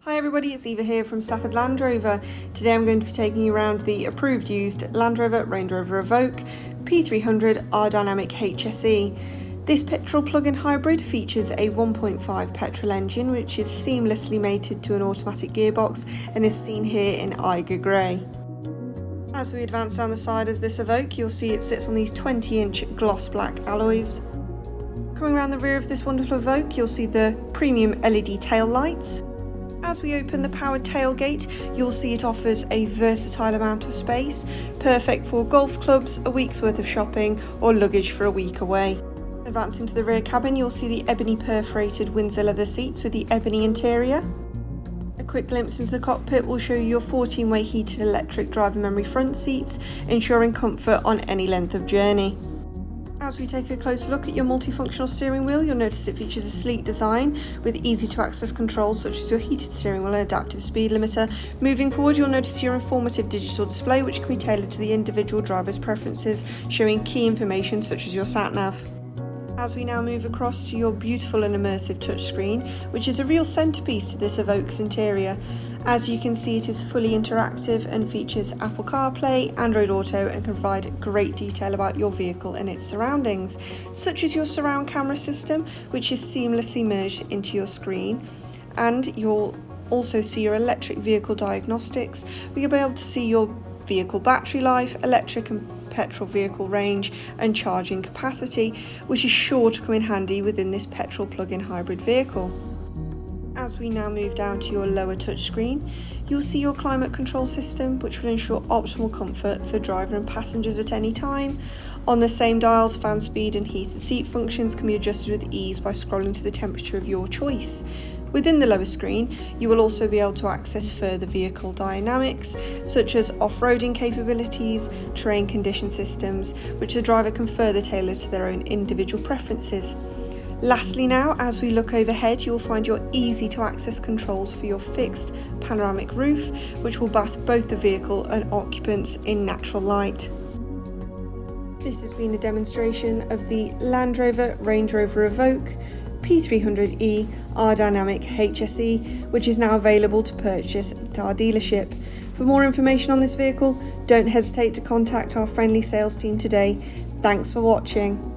Hi everybody, it's Eva here from Stafford Land Rover. Today I'm going to be taking you around the approved used Land Rover Evoque P300 Dynamic HSE. This petrol plug-in hybrid features a 1.5 petrol engine which is seamlessly mated to an automatic gearbox and is seen here in Eiger Grey. As we advance down the side of this Evoque, you'll see it sits on these 20-inch gloss black alloys. Coming around the rear of this wonderful Evoque, you'll see the premium LED tail lights. As we open the powered tailgate, you'll see it offers a versatile amount of space, perfect for golf clubs, a week's worth of shopping, or luggage for a week away. Advancing to the rear cabin, you'll see the ebony perforated Windsor leather seats with the ebony interior. A quick glimpse into the cockpit will show you your 14-way heated electric driver memory front seats, ensuring comfort on any length of journey. As we take a closer look at your multifunctional steering wheel, you'll notice it features a sleek design with easy to access controls such as your heated steering wheel and adaptive speed limiter. Moving forward, you'll notice your informative digital display which can be tailored to the individual driver's preferences, showing key information such as your sat-nav. As we now move across to your beautiful and immersive touchscreen, which is a real centrepiece to this Evoque's interior. As you can see, it is fully interactive and features Apple CarPlay, Android Auto, and can provide great detail about your vehicle and its surroundings, such as your surround camera system, which is seamlessly merged into your screen. And you'll also see your electric vehicle diagnostics, where you'll be able to see your vehicle battery life, electric and petrol vehicle range, and charging capacity, which is sure to come in handy within this petrol plug-in hybrid vehicle. As we now move down to your lower touchscreen, you'll see your climate control system, which will ensure optimal comfort for driver and passengers at any time. On the same dials, fan speed and heated seat functions can be adjusted with ease by scrolling to the temperature of your choice. Within the lower screen, you will also be able to access further vehicle dynamics, such as off-roading capabilities, terrain condition systems, which the driver can further tailor to their own individual preferences. Lastly now, as we look overhead, you will find your easy to access controls for your fixed panoramic roof, which will bath both the vehicle and occupants in natural light. This has been a demonstration of the Land Rover Evoque P300e Dynamic HSE, which is now available to purchase at our dealership. For more information on this vehicle, don't hesitate to contact our friendly sales team today. Thanks for watching.